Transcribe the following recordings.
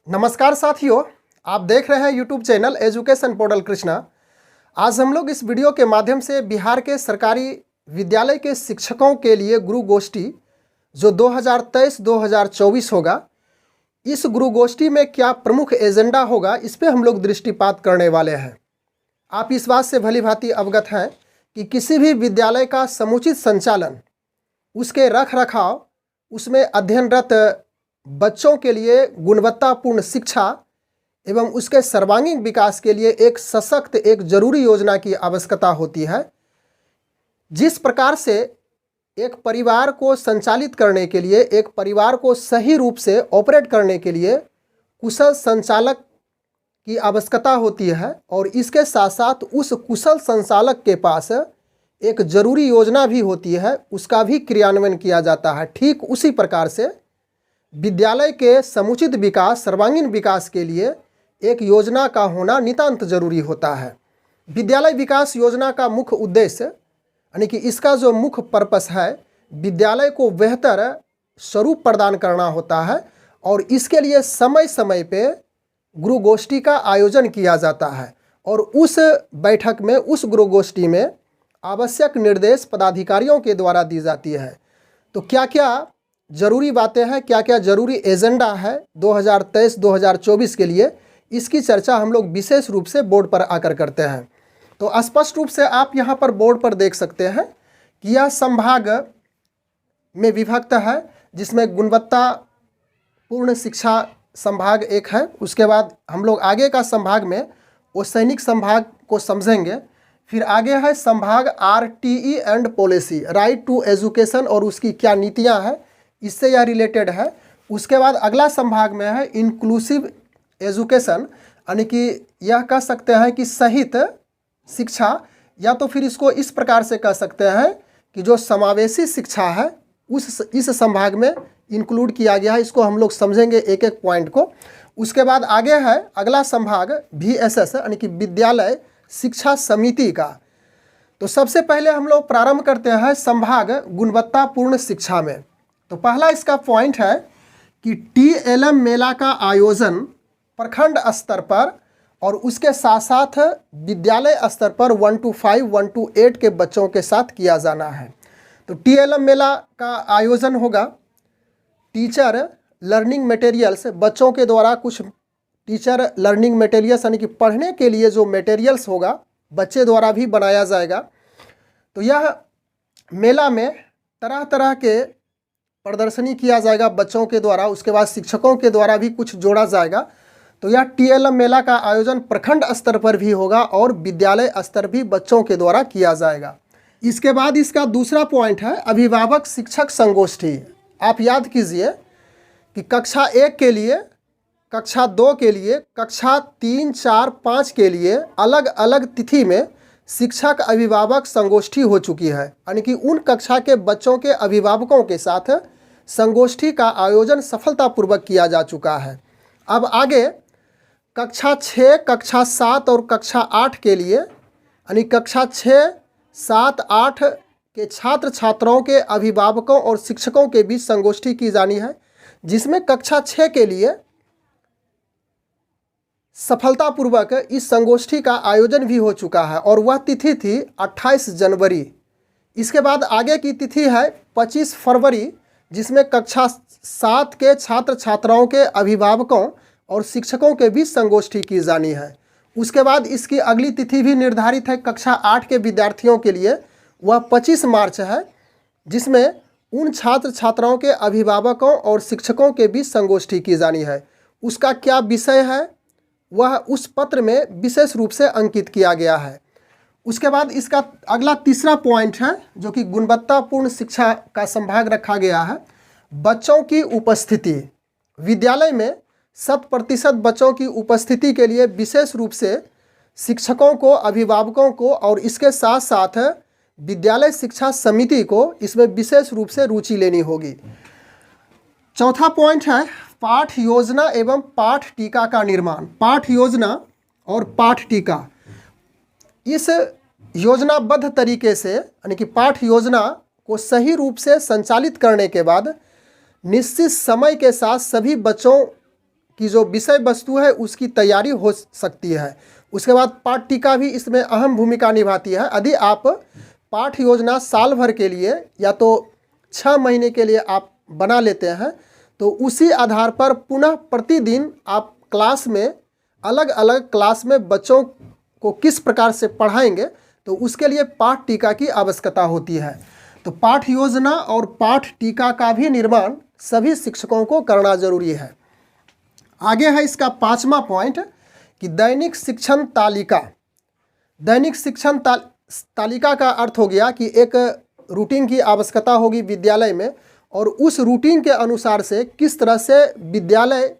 नमस्कार साथियों, आप देख रहे हैं YouTube channel education portal Krishna. आज हम लोग इस वीडियो के माध्यम से बिहार के सरकारी विद्यालय के शिक्षकों के लिए गुरु गोष्ठी जो 2023-2024 होगा, इस गुरु गोष्ठी में क्या प्रमुख एजेंडा होगा, इस पे हम लोग दृष्टिपात करने वाले हैं। आप इस बात से भली भांति अवगत हैं कि किसी भी विद्यालय का समुचित संचालन, उसके रख रखाव, उसमें अध्ययनरत बच्चों के लिए गुणवत्तापूर्ण शिक्षा एवं उसके सर्वांगीण विकास के लिए एक सशक्त, एक जरूरी योजना की आवश्यकता होती है। जिस प्रकार से एक परिवार को संचालित करने के लिए, एक परिवार को सही रूप से ऑपरेट करने के लिए कुशल संचालक की आवश्यकता होती है, और इसके साथ साथ उस कुशल संचालक के पास एक जरूरी योजना भी होती है, उसका भी क्रियान्वयन किया जाता है। ठीक उसी प्रकार से विद्यालय के समुचित विकास, सर्वांगीण विकास के लिए एक योजना का होना नितांत जरूरी होता है। विद्यालय विकास योजना का मुख्य उद्देश्य, यानी कि इसका जो मुख्य पर्पस है, विद्यालय को बेहतर स्वरूप प्रदान करना होता है, और इसके लिए समय समय पे गुरु गोष्ठी का आयोजन किया जाता है, और उस बैठक में, उस गुरु गोष्ठी में आवश्यक निर्देश पदाधिकारियों के द्वारा दी जाती है। तो क्या क्या जरूरी बातें हैं, क्या क्या जरूरी एजेंडा है 2023-2024 के लिए, इसकी चर्चा हम लोग विशेष रूप से बोर्ड पर आकर करते हैं। तो स्पष्ट रूप से आप यहाँ पर बोर्ड पर देख सकते हैं कि यह संभाग में विभक्त है, जिसमें गुणवत्तापूर्ण शिक्षा संभाग एक है। उसके बाद हम लोग आगे का संभाग में वो सैनिक संभाग को समझेंगे। फिर आगे है संभाग RTE and policy, right to education, और उसकी क्या नीतियाँ हैं, इससे यह रिलेटेड है। उसके बाद अगला संभाग में है इंक्लूसिव एजुकेशन, यानी कि यह कह सकते हैं कि सहित शिक्षा, या तो फिर इसको इस प्रकार से कह सकते हैं कि जो समावेशी शिक्षा है इस संभाग में इंक्लूड किया गया है। इसको हम लोग समझेंगे एक एक पॉइंट को। उसके बाद आगे है अगला संभाग VSS, यानी कि विद्यालय शिक्षा समिति का। तो सबसे पहले हम लोग प्रारंभ करते हैं संभाग गुणवत्तापूर्ण शिक्षा में। तो पहला इसका पॉइंट है कि TLM मेला का आयोजन प्रखंड स्तर पर और उसके साथ साथ विद्यालय स्तर पर 1 to 5, 1 to 8 के बच्चों के साथ किया जाना है। तो TLM मेला का आयोजन होगा टीचर लर्निंग मटेरियल्स, बच्चों के द्वारा कुछ टीचर लर्निंग मटेरियल्स, यानी कि पढ़ने के लिए जो मटेरियल्स होगा बच्चे द्वारा भी बनाया जाएगा। तो यह मेला में तरह तरह के प्रदर्शनी किया जाएगा बच्चों के द्वारा, उसके बाद शिक्षकों के द्वारा भी कुछ जोड़ा जाएगा। तो यह TLM मेला का आयोजन प्रखंड स्तर पर भी होगा और विद्यालय स्तर भी बच्चों के द्वारा किया जाएगा। इसके बाद इसका दूसरा पॉइंट है अभिभावक शिक्षक संगोष्ठी। आप याद कीजिए कि कक्षा 1 के लिए, कक्षा 2 के लिए, कक्षा 3, 4, 5 के लिए अलग अलग तिथि में शिक्षक अभिभावक संगोष्ठी हो चुकी है, यानी कि उन कक्षा के बच्चों के अभिभावकों के साथ संगोष्ठी का आयोजन सफलतापूर्वक किया जा चुका है। अब आगे कक्षा 6, कक्षा 7 और कक्षा 8 के लिए, यानी कक्षा 6, 7, 8 के छात्र छात्राओं के अभिभावकों और शिक्षकों के बीच संगोष्ठी की जानी है, जिसमें कक्षा 6 के लिए सफलतापूर्वक इस संगोष्ठी का आयोजन भी हो चुका है, और वह तिथि थी 28 जनवरी। इसके बाद आगे की तिथि है 25 फरवरी, जिसमें कक्षा 7 के छात्र छात्राओं के अभिभावकों और शिक्षकों के बीच संगोष्ठी की जानी है। उसके बाद इसकी अगली तिथि भी निर्धारित है कक्षा 8 के विद्यार्थियों के लिए, वह 25 मार्च है, जिसमें उन छात्र छात्राओं के अभिभावकों और शिक्षकों के बीच संगोष्ठी की जानी है। उसका क्या विषय है वह उस पत्र में विशेष रूप से अंकित किया गया है। उसके बाद इसका अगला तीसरा पॉइंट है जो कि गुणवत्तापूर्ण शिक्षा का संभाग रखा गया है, बच्चों की उपस्थिति। विद्यालय में 100% बच्चों की उपस्थिति के लिए विशेष रूप से शिक्षकों को, अभिभावकों को और इसके साथ साथ विद्यालय शिक्षा समिति को इसमें विशेष रूप से रुचि लेनी होगी। चौथा पॉइंट है पाठ योजना एवं पाठ टीका का निर्माण। पाठ योजना और पाठ टीका, इस योजनाबद्ध तरीके से, यानी कि पाठ योजना को सही रूप से संचालित करने के बाद निश्चित समय के साथ सभी बच्चों की जो विषय वस्तु है उसकी तैयारी हो सकती है। उसके बाद पाठ टीका भी इसमें अहम भूमिका निभाती है। यदि आप पाठ योजना साल भर के लिए या तो 6 महीने के लिए आप बना लेते हैं तो उसी आधार पर पुनः प्रतिदिन आप क्लास में अलग अलग क्लास में बच्चों को किस प्रकार से पढ़ाएंगे तो उसके लिए पाठ टीका की आवश्यकता होती है। तो पाठ योजना और पाठ टीका का भी निर्माण सभी शिक्षकों को करना जरूरी है। आगे है इसका 5वां पॉइंट कि दैनिक शिक्षण तालिका। दैनिक शिक्षण तालिका का अर्थ हो गया कि एक रूटीन की आवश्यकता होगी विद्यालय में और उस रूटीन के अनुसार से किस तरह से विद्यालय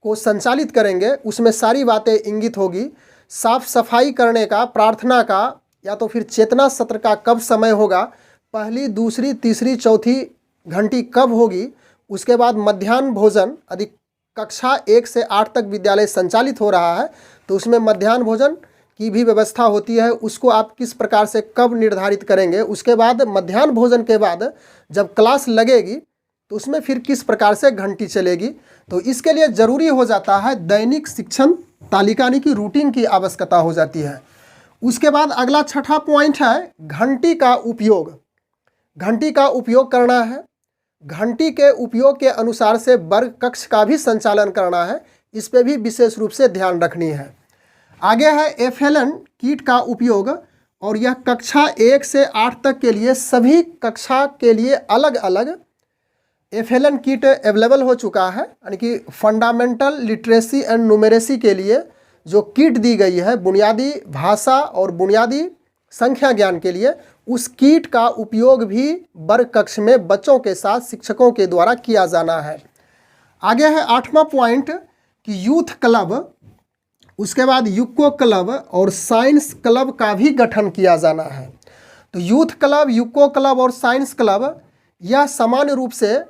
को संचालित करेंगे उसमें सारी बातें इंगित होगी। साफ सफाई करने का, प्रार्थना का या तो फिर चेतना सत्र का कब समय होगा, पहली, दूसरी, तीसरी, चौथी घंटी कब होगी, उसके बाद मध्याह्न भोजन, यदि कक्षा 1 से 8 तक विद्यालय संचालित हो रहा है तो उसमें मध्याह्न भोजन की भी व्यवस्था होती है, उसको आप किस प्रकार से कब निर्धारित करेंगे। उसके बाद मध्याह्न भोजन के बाद जब क्लास लगेगी तो उसमें फिर किस प्रकार से घंटी चलेगी। तो इसके लिए ज़रूरी हो जाता है दैनिक शिक्षण तालिका यानी कि रूटीन की आवश्यकता हो जाती है। उसके बाद अगला 6ठा पॉइंट है घंटी का उपयोग। घंटी का उपयोग करना है, घंटी के उपयोग के अनुसार से वर्ग कक्ष का भी संचालन करना है, इस पे भी विशेष रूप से ध्यान रखनी है। आगे है एफएलएन किट का उपयोग और यह कक्षा 1 से 8 तक के लिए सभी कक्षा के लिए अलग अलग एफएलएन किट अवेलेबल हो चुका है, यानी कि फंडामेंटल लिटरेसी एंड न्यूमेरेसी के लिए जो किट दी गई है बुनियादी भाषा और बुनियादी संख्या ज्ञान के लिए, उस किट का उपयोग भी वर्ग कक्ष में बच्चों के साथ शिक्षकों के द्वारा किया जाना है। आगे है 8वां पॉइंट कि यूथ क्लब, उसके बाद यूको क्लब और साइंस क्लब का भी गठन किया जाना है। तो यूथ क्लब, यूको क्लब और साइंस क्लब यह सामान्य रूप से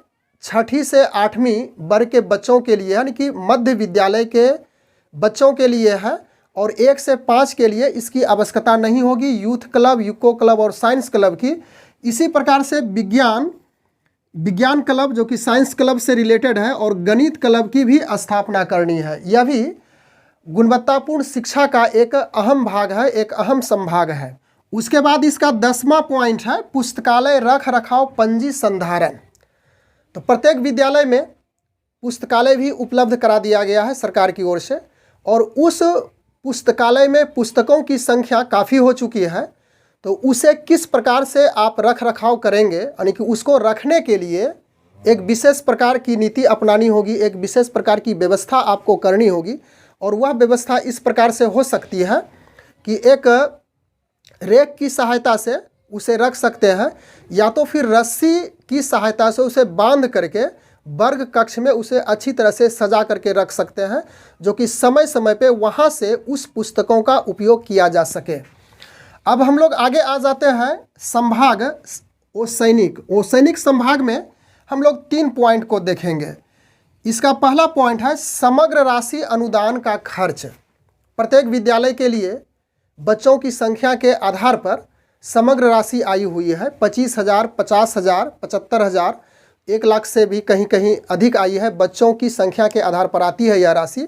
6ठी से 8वीं वर्ग के बच्चों के लिए यानी कि मध्य विद्यालय के बच्चों के लिए है और 1 से 5 के लिए इसकी आवश्यकता नहीं होगी, यूथ क्लब, यूको क्लब और साइंस क्लब की। इसी प्रकार से विज्ञान क्लब जो कि साइंस क्लब से रिलेटेड है और गणित क्लब की भी स्थापना करनी है। यह भी गुणवत्तापूर्ण शिक्षा का एक अहम भाग है, एक अहम संभाग है। उसके बाद इसका 10वां पॉइंट है पुस्तकालय रख रखाव पंजी संधारण। तो प्रत्येक विद्यालय में पुस्तकालय भी उपलब्ध करा दिया गया है सरकार की ओर से और उस पुस्तकालय में पुस्तकों की संख्या काफ़ी हो चुकी है, तो उसे किस प्रकार से आप रख रखाव करेंगे, यानी कि उसको रखने के लिए एक विशेष प्रकार की नीति अपनानी होगी, एक विशेष प्रकार की व्यवस्था आपको करनी होगी। और वह व्यवस्था इस प्रकार से हो सकती है कि एक रेक की सहायता से उसे रख सकते हैं या तो फिर रस्सी की सहायता से उसे बांध करके वर्ग कक्ष में उसे अच्छी तरह से सजा करके रख सकते हैं, जो कि समय समय पे वहाँ से उस पुस्तकों का उपयोग किया जा सके। अब हम लोग आगे आ जाते हैं संभाग ओसैनिक संभाग में हम लोग 3 पॉइंट को देखेंगे। इसका पहला पॉइंट है समग्र राशि अनुदान का खर्च। प्रत्येक विद्यालय के लिए बच्चों की संख्या के आधार पर समग्र राशि आई हुई है। 25,000, 50,000, 75,000, 1 लाख से भी कहीं कहीं अधिक आई है। बच्चों की संख्या के आधार पर आती है यह राशि।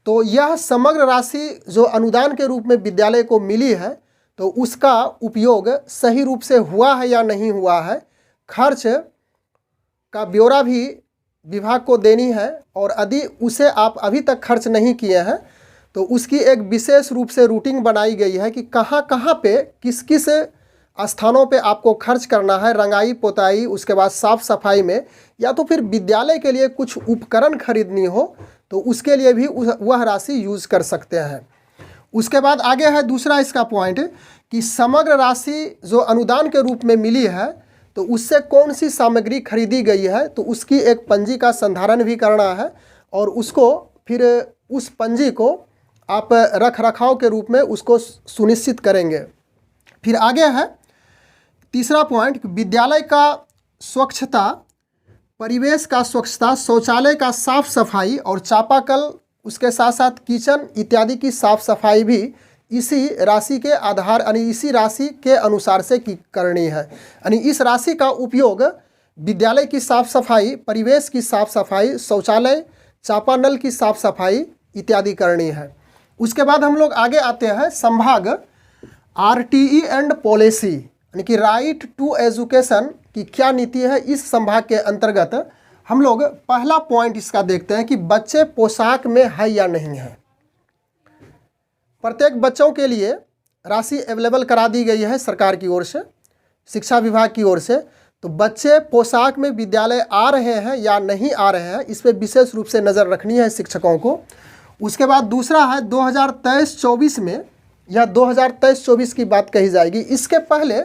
तो यह समग्र राशि जो अनुदान के रूप में विद्यालय को मिली है, तो उसका उपयोग सही रूप से हुआ है या नहीं हुआ है, खर्च का ब्यौरा भी विभाग को देनी है। और यदि उसे आप अभी तक खर्च नहीं किए हैं तो उसकी एक विशेष रूप से रूटीन बनाई गई है कि कहाँ कहाँ पे किस किस स्थानों पे आपको खर्च करना है, रंगाई पोताई, उसके बाद साफ़ सफाई में, या तो फिर विद्यालय के लिए कुछ उपकरण खरीदनी हो तो उसके लिए भी वह राशि यूज़ कर सकते हैं। उसके बाद आगे है दूसरा इसका पॉइंट कि समग्र राशि जो अनुदान के रूप में मिली है तो उससे कौन सी सामग्री खरीदी गई है, तो उसकी एक पंजी का संधारण भी करना है और उसको फिर उस पंजी को आप रख रखाव के रूप में उसको सुनिश्चित करेंगे। फिर आगे है तीसरा पॉइंट, विद्यालय का स्वच्छता, परिवेश का स्वच्छता, शौचालय का साफ सफाई और चापाकल, उसके साथ साथ किचन इत्यादि की साफ सफाई भी इसी राशि के आधार यानी इसी राशि के अनुसार से करनी है। यानी इस राशि का उपयोग विद्यालय की साफ सफाई, परिवेश की साफ सफाई, शौचालय, चापानल की साफ सफाई इत्यादि करनी है। उसके बाद हम लोग आगे आते हैं संभाग RTE एंड पॉलिसी, यानी कि राइट टू एजुकेशन की क्या नीति है। इस संभाग के अंतर्गत हम लोग पहला पॉइंट इसका देखते हैं कि बच्चे पोशाक में है या नहीं है। प्रत्येक बच्चों के लिए राशि अवेलेबल करा दी गई है सरकार की ओर से, शिक्षा विभाग की ओर से। तो बच्चे पोशाक में विद्यालय आ रहे हैं या नहीं आ रहे हैं, इस पर विशेष रूप से नज़र रखनी है शिक्षकों को। उसके बाद दूसरा है 2023-24 में या 2023-24 की बात कही जाएगी। इसके पहले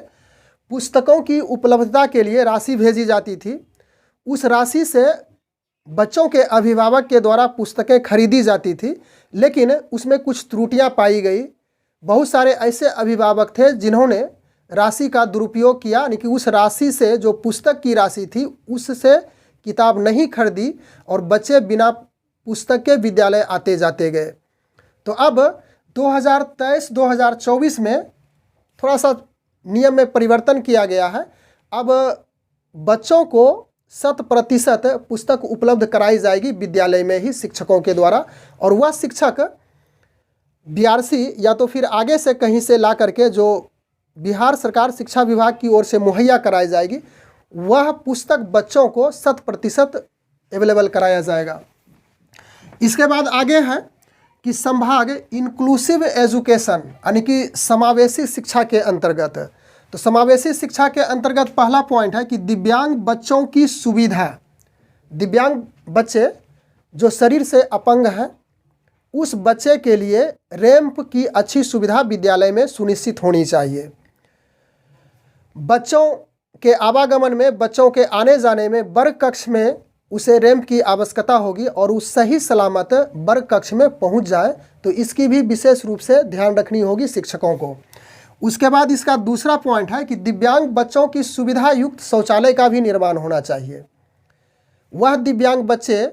पुस्तकों की उपलब्धता के लिए राशि भेजी जाती थी। उस राशि से बच्चों के अभिभावक के द्वारा पुस्तकें खरीदी जाती थी, लेकिन उसमें कुछ त्रुटियां पाई गई। बहुत सारे ऐसे अभिभावक थे जिन्होंने राशि का दुरुपयोग किया, यानी कि उस राशि से, जो पुस्तक की राशि थी, उससे किताब नहीं खरीदी और बच्चे बिना पुस्तक के विद्यालय आते जाते गए। तो अब 2023-2024 में थोड़ा सा नियम में परिवर्तन किया गया है। अब बच्चों को 100% पुस्तक उपलब्ध कराई जाएगी विद्यालय में ही शिक्षकों के द्वारा, और वह शिक्षक BRC या तो फिर आगे से कहीं से ला करके जो बिहार सरकार शिक्षा विभाग की ओर से मुहैया कराई जाएगी, वह पुस्तक बच्चों को 100% अवेलेबल कराया जाएगा। इसके बाद आगे है कि संभाग इंक्लूसिव एजुकेशन, यानी कि समावेशी शिक्षा के अंतर्गत। तो समावेशी शिक्षा के अंतर्गत पहला पॉइंट है कि दिव्यांग बच्चों की सुविधा। दिव्यांग बच्चे जो शरीर से अपंग हैं, उस बच्चे के लिए रैंप की अच्छी सुविधा विद्यालय में सुनिश्चित होनी चाहिए। बच्चों के आवागमन में, बच्चों के आने जाने में वर्ग कक्ष में उसे रैंप की आवश्यकता होगी और उस सही सलामत वर्ग कक्ष में पहुंच जाए, तो इसकी भी विशेष रूप से ध्यान रखनी होगी शिक्षकों को। उसके बाद इसका दूसरा पॉइंट है कि दिव्यांग बच्चों की सुविधा युक्त शौचालय का भी निर्माण होना चाहिए। वह दिव्यांग बच्चे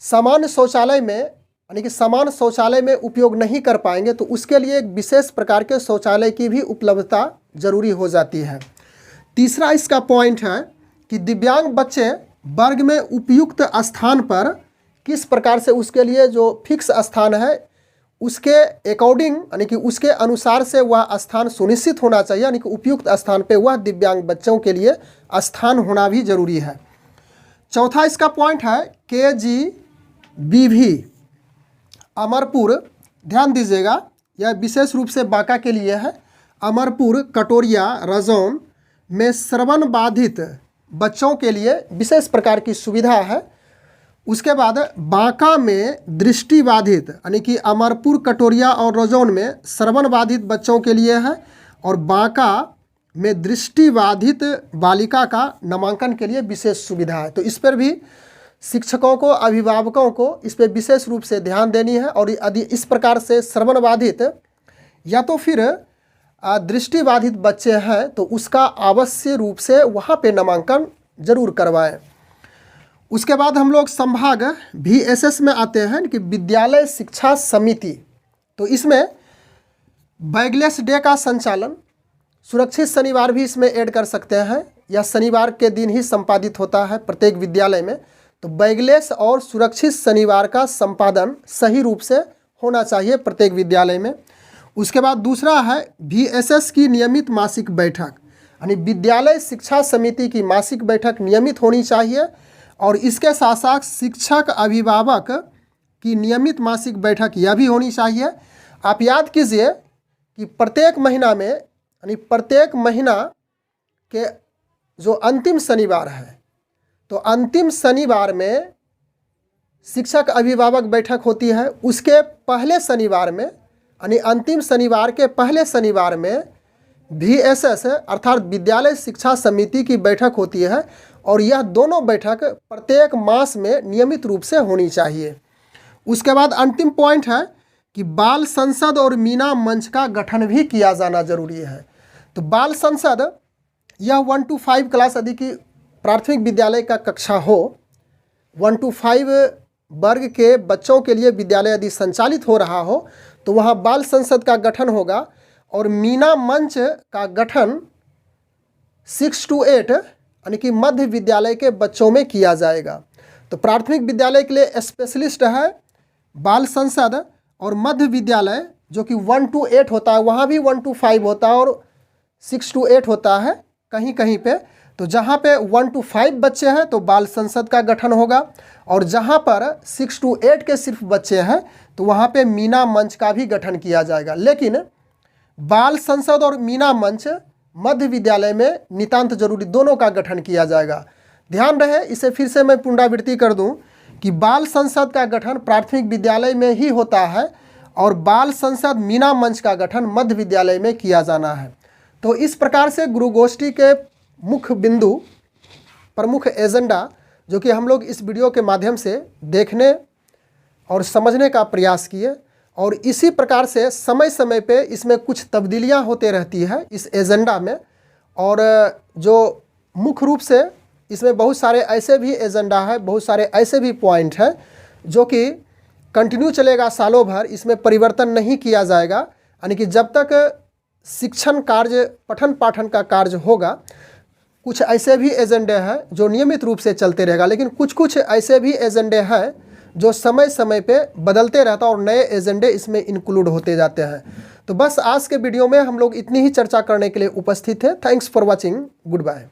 सामान्य शौचालय में, यानी कि समान शौचालय में उपयोग नहीं कर पाएंगे, तो उसके लिए एक विशेष प्रकार के शौचालय की भी उपलब्धता जरूरी हो जाती है। तीसरा इसका पॉइंट है कि दिव्यांग बच्चे वर्ग में उपयुक्त स्थान पर किस प्रकार से, उसके लिए जो फिक्स स्थान है उसके अकॉर्डिंग, यानी कि उसके अनुसार से वह स्थान सुनिश्चित होना चाहिए, यानी कि उपयुक्त स्थान पे वह दिव्यांग बच्चों के लिए स्थान होना भी जरूरी है। चौथा इसका पॉइंट है KGBV अमरपुर, ध्यान दीजिएगा, यह विशेष रूप से बांका के लिए है। अमरपुर, कटोरिया, रजौन में श्रवण बाधित बच्चों के लिए विशेष प्रकार की सुविधा है। उसके बाद बांका में दृष्टिबाधित, यानी कि अमरपुर, कटोरिया और रजौन में श्रवण बाधित बच्चों के लिए है, और बांका में दृष्टिबाधित बालिका का नामांकन के लिए विशेष सुविधा है। तो इस पर भी शिक्षकों को, अभिभावकों को इस पर विशेष रूप से ध्यान देनी है। और यदि इस प्रकार से श्रवण बाधित या तो फिर दृष्टिबाधित बच्चे हैं, तो उसका अवश्य रूप से वहाँ पे नामांकन जरूर करवाएं। उसके बाद हम लोग संभाग VSS में आते हैं कि विद्यालय शिक्षा समिति। तो इसमें बैगलेस डे का संचालन, सुरक्षित शनिवार भी इसमें ऐड कर सकते हैं, या शनिवार के दिन ही संपादित होता है प्रत्येक विद्यालय में। तो बैगलेस और सुरक्षित शनिवार का संपादन सही रूप से होना चाहिए प्रत्येक विद्यालय में। उसके बाद दूसरा है VSS की नियमित मासिक बैठक, यानी विद्यालय शिक्षा समिति की मासिक बैठक नियमित होनी चाहिए। और इसके साथ साथ शिक्षक अभिभावक की नियमित मासिक बैठक यह भी होनी चाहिए। आप याद कीजिए कि प्रत्येक महीना में, यानी प्रत्येक महीना के जो अंतिम शनिवार है, तो अंतिम शनिवार में शिक्षक अभिभावक बैठक होती है। उसके पहले शनिवार में, यानी अंतिम शनिवार के पहले शनिवार में VSS अर्थात विद्यालय शिक्षा समिति की बैठक होती है, और यह दोनों बैठक प्रत्येक मास में नियमित रूप से होनी चाहिए। उसके बाद अंतिम पॉइंट है कि बाल संसद और मीना मंच का गठन भी किया जाना जरूरी है। तो बाल संसद यह 1 to 5 क्लास यदि की प्राथमिक विद्यालय का कक्षा हो, 1 to 5 वर्ग के बच्चों के लिए विद्यालय यदि संचालित हो रहा हो, तो वहाँ बाल संसद का गठन होगा। और मीना मंच का गठन 6 to 8 यानी कि मध्य विद्यालय के बच्चों में किया जाएगा। तो प्राथमिक विद्यालय के लिए स्पेशलिस्ट है बाल संसद, और मध्य विद्यालय जो कि 1 to 8 होता है, वहाँ भी 1 to 5 होता है और 6 to 8 होता है कहीं कहीं पे। तो जहाँ पे 1 to 5 बच्चे हैं तो बाल संसद का गठन होगा, और जहाँ पर 6 to 8 के सिर्फ बच्चे हैं तो वहाँ पे मीना मंच का भी गठन किया जाएगा। लेकिन बाल संसद और मीना मंच मध्य विद्यालय में नितांत जरूरी दोनों का गठन किया जाएगा। ध्यान रहे, इसे फिर से मैं पुनरावृत्ति कर दूं कि बाल संसद का गठन प्राथमिक विद्यालय में ही होता है और बाल संसद मीना मंच का गठन मध्य विद्यालय में किया जाना है। तो इस प्रकार से गुरु गोष्ठी के मुख्य बिंदु, प्रमुख एजेंडा जो कि हम लोग इस वीडियो के माध्यम से देखने और समझने का प्रयास किए, और इसी प्रकार से समय समय पे इसमें कुछ तब्दीलियां होते रहती है इस एजेंडा में। और जो मुख्य रूप से इसमें बहुत सारे ऐसे भी एजेंडा है, बहुत सारे ऐसे भी पॉइंट हैं जो कि कंटिन्यू चलेगा सालों भर, इसमें परिवर्तन नहीं किया जाएगा। यानी कि जब तक शिक्षण कार्य, पठन पाठन का कार्य होगा, कुछ ऐसे भी एजेंडे हैं जो नियमित रूप से चलते रहेगा, लेकिन कुछ कुछ ऐसे भी एजेंडे हैं जो समय समय पे बदलते रहता है और नए एजेंडे इसमें इंक्लूड होते जाते हैं। तो बस आज के वीडियो में हम लोग इतनी ही चर्चा करने के लिए उपस्थित हैं। Thanks for watching, good bye.